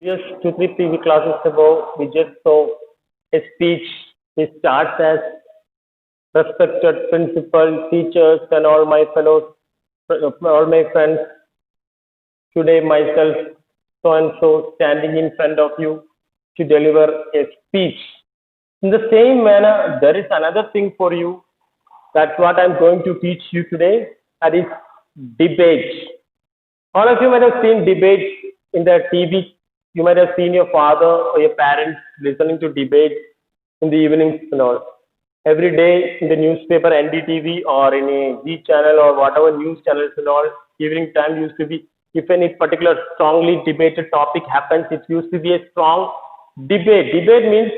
Yes, 2, 3 PV classes ago, we just saw a speech which starts as respected principal, teachers, and all my fellows, all my friends. Today, myself, so and so, standing in front of you to deliver a speech. In the same manner, there is another thing for you. That's what I'm going to teach you today. That is debate. All of you might have seen debates in the TV. You might have seen your father or your parents listening to debates in the evenings and all. Every day in the newspaper, NDTV or in a Z channel or whatever news channels and all, evening time used to be, if any particular strongly debated topic happens, it used to be a strong debate. Debate means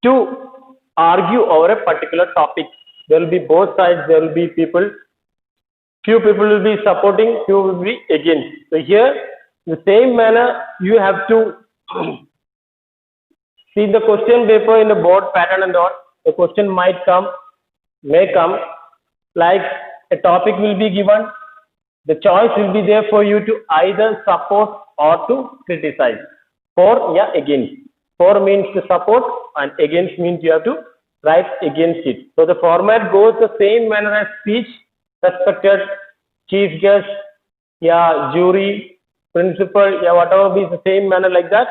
to argue over a particular topic. There will be both sides, there will be people, few people will be supporting, few will be against. So here, in the same manner, you have to see the question paper in the board pattern and all. The question might come, may come, like a topic will be given. The choice will be there for you to either support or to criticize. For, yeah, against. For means to support and against means you have to write against it. So the format goes the same manner as speech. Respected chief guest, yeah, jury, principal, yeah, whatever be the same manner like that.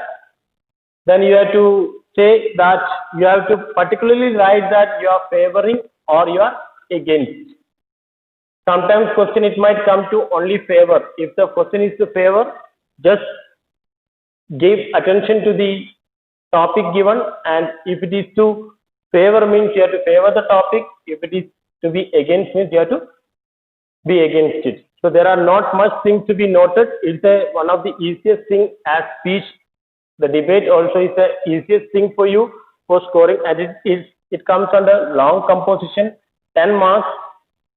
Then you have to say that you have to particularly write that you are favoring or you are against. Sometimes question it might come to only favor. If the question is to favor, just give attention to the topic given, and if it is to favor means you have to favor the topic. If it is to be against means you have to be against it. So there are not much things to be noted. It's one of the easiest thing as speech. The debate also is the easiest thing for you for scoring, and it comes under long composition, 10 marks.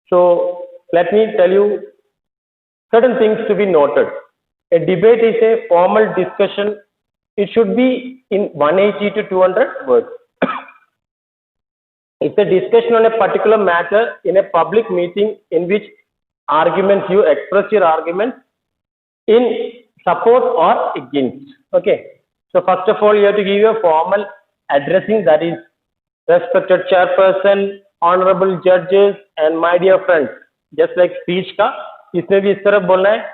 So let me tell you certain things to be noted. A debate is a formal discussion. It should be in 180 to 200 words. It's a discussion on a particular matter in a public meeting in which arguments, you express your arguments in support or against. Okay. So first of all, you have to give a formal addressing, that is respected chairperson, honorable judges, and my dear friends. Just like speech का, इसमें भी इस तरह बोलना है.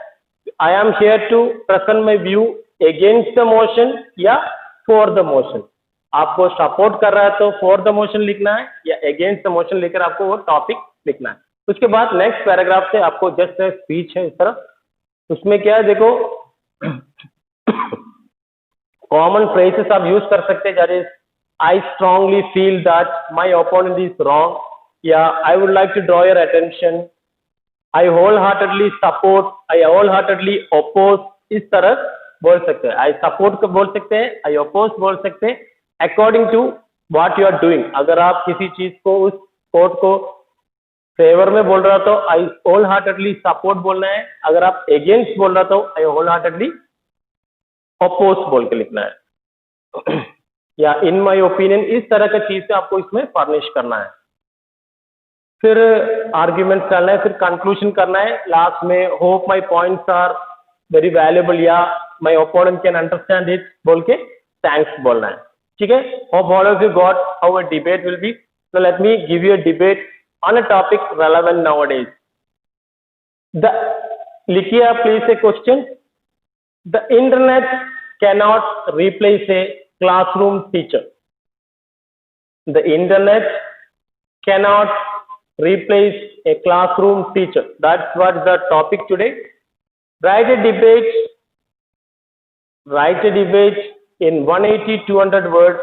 I am here to present my view against the motion या for the motion. आपको support कर रहा है तो फॉर द मोशन लिखना है या अगेंस्ट द मोशन लेकर आपको वो टॉपिक लिखना है. उसके बाद नेक्स्ट पैराग्राफ से आपको जस्ट स्पीच है इस तरह. उसमें क्या है देखो, कॉमन फ्रेजेस आप यूज कर सकते हैं. That is I strongly feel that my opponent is wrong, या I would like to draw your attention, I whole heartedly support, I whole heartedly oppose. इस तरह बोल सकते हैं. आई सपोर्ट को बोल सकते हैं, आई ओपोज बोल सकते हैं, according to what you are doing. अगर आप किसी चीज को, उस कोर्ट को फेवर में बोल रहा तो आई होल हार्टेडली सपोर्ट बोलना है. अगर आप अगेंस्ट बोल रहा तो आई होल हार्टेडली अपोज बोल के लिखना है. या इन माय ओपिनियन, इस तरह का चीज से आपको इसमें फर्निश करना है. फिर आर्ग्यूमेंट्स डालना है, फिर कंक्लूजन करना है लास्ट में. Hope my points are very valuable या my opponent can understand it बोल के थैंक्स बोलना है. ठीक है. Hope all of you got how a debate will be. So let me give you a debate on a topic relevant nowadays. लिखिए आप please a question. The internet cannot replace a classroom teacher. The internet cannot replace a classroom teacher. That's what the topic today. Write a debate in 180 200 words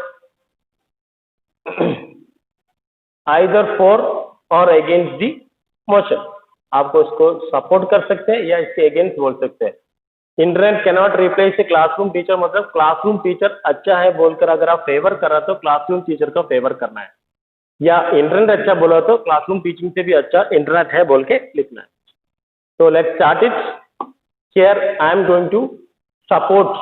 either for और against the motion. आपको इसको support कर सकते हैं या इसके against बोल सकते हैं. Internet can not replace a classroom teacher, मतलब क्लासरूम टीचर अच्छा है बोलकर अगर आप फेवर कर रहा तो क्लासरूम टीचर का फेवर करना है, या इंटरनेट अच्छा बोला तो क्लासरूम टीचिंग से भी अच्छा इंटरनेट है बोल के लिखना है. तो let's start it. Here I am going to support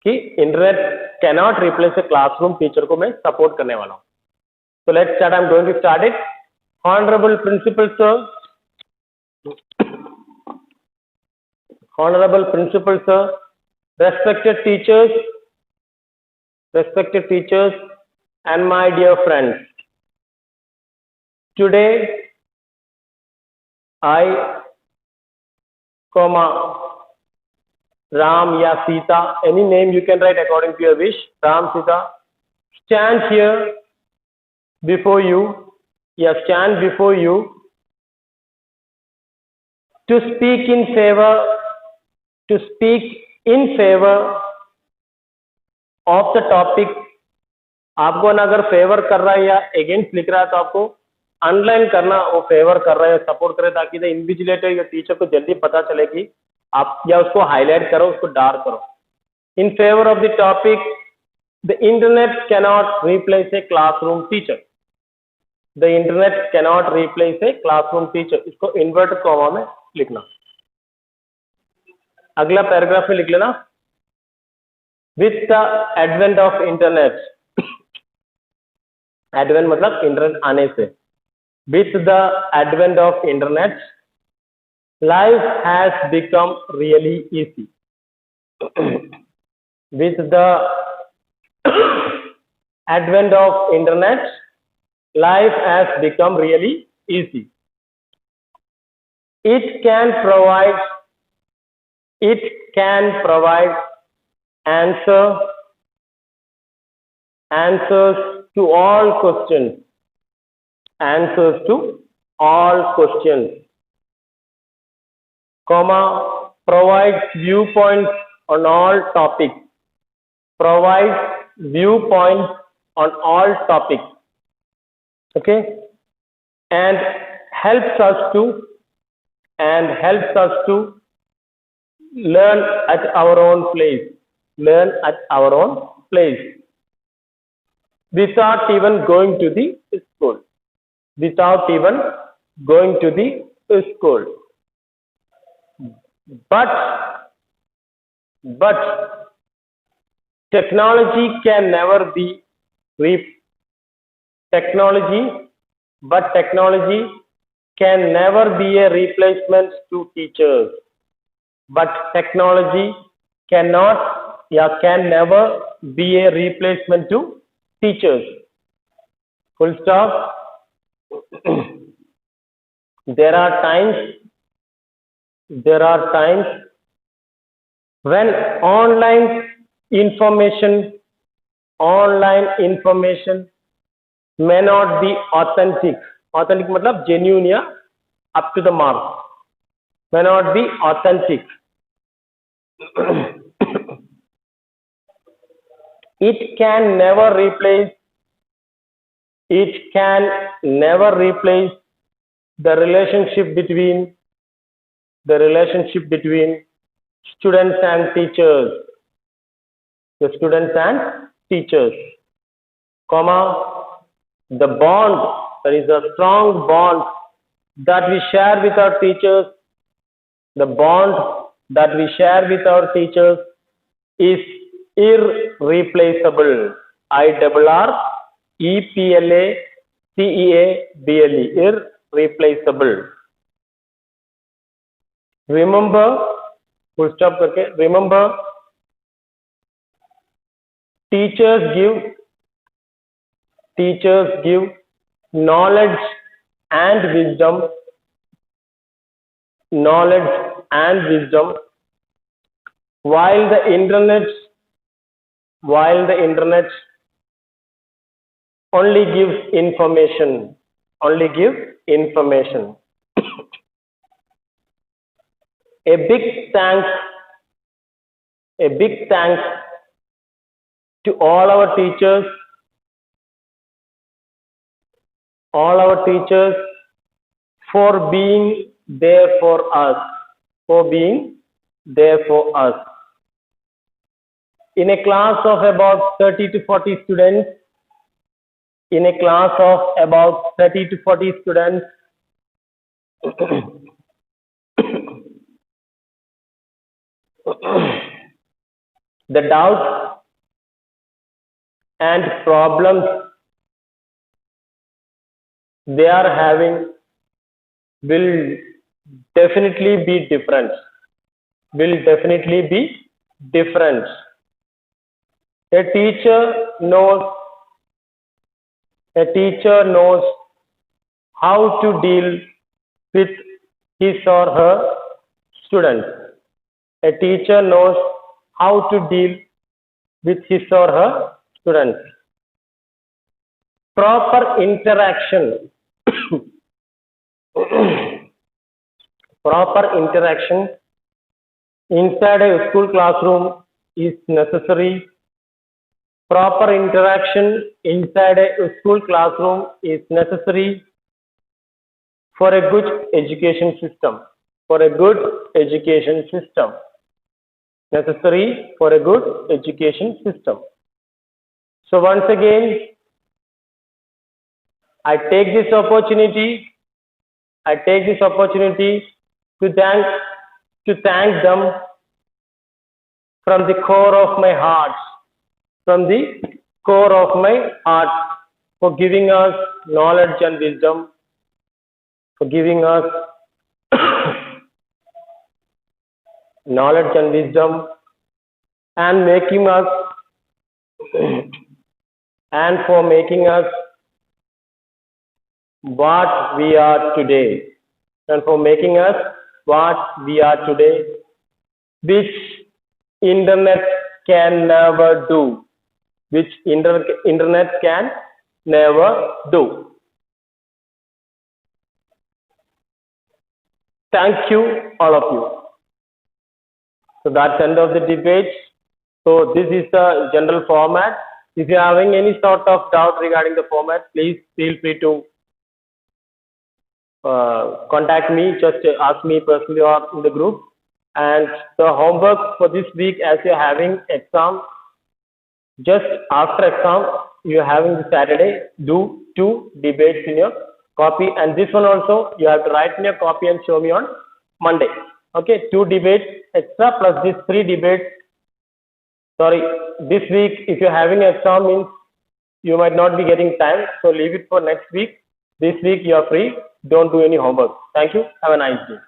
कि internet can not replace a classroom teacher को मैं सपोर्ट करने वाला हूँ. So let's start. I'm going to start it. Honorable Principal Sir, Honorable Principal Sir, respected teachers, respected teachers, and my dear friends. Today, I, Ram ya Sita, any name you can write according to your wish, Ram, Sita, stand here before you, stand before you to speak in favor, to speak in favor of the topic. आपको ना अगर favour कर रहा है या against लिख रहा है तो आपको अनलाइन करना, वो फेवर कर रहा है सपोर्ट करे, ताकि द इन्विजिलेटर या टीचर को जल्दी पता चले कि आप, या उसको हाईलाइट करो, उसको डार्क करो. In favour of the topic, the internet cannot replace a classroom teacher. The internet cannot replace a classroom teacher. इसको इन्वर्ट कॉमा में लिखना. अगला पैराग्राफ में लिख लेना. With the advent of internet, advent मतलब इंटरनेट आने से. With the advent of internet, life has become really easy. With the advent of internet, life has become really easy. It can provide answers to all questions, comma, provides viewpoints on all topics, okay, and helps us to learn at our own place, without even going to the school, but technology can never be technology can never be a replacement to teachers. But technology can never be a replacement to teachers. Full stop. There are times when online information may not be authentic. Authentic मतलब genuine या up to the mark. May not be authentic. It can never replace the relationship between students and teachers. The students and teachers, comma, the bond, there is a strong bond that we share with our teachers. The bond that we share with our teachers is irreplaceable. IRREPLACEABLE, irreplaceable. Remember, full stop करके, remember, teachers give knowledge and wisdom, while the internet only gives information. A big thanks to all our teachers for being there for us, in a class of about 30 to 40 students, the doubts and problems they are having will definitely be different. difference. A teacher knows how to deal with his or her students. A teacher knows how to deal with his or her students. Proper interaction. Proper interaction inside a school classroom is necessary. Proper interaction inside a school classroom is necessary for a good education system. For a good education system. Necessary for a good education system. So once again, I take this opportunity to thank them from the core of my heart, for giving us knowledge and wisdom, for giving us knowledge and wisdom, and making us and for making us what we are today, which internet can never do, internet can never do. Thank you, all of you. So that's the end of the debate. So this is the general format. If you are having any sort of doubt regarding the format, please feel free to contact me, just ask me personally or in the group. And the homework for this week, as you're having exam, just after exam, you're having the Saturday, do 2 debates in your copy, and this one also you have to write in your copy and show me on Monday. Okay, 2 debates extra plus these 3 debates. Sorry, this week if you're having exam means you might not be getting time, so leave it for next week. This week you are free. Don't do any homework. Thank you. Have a nice day.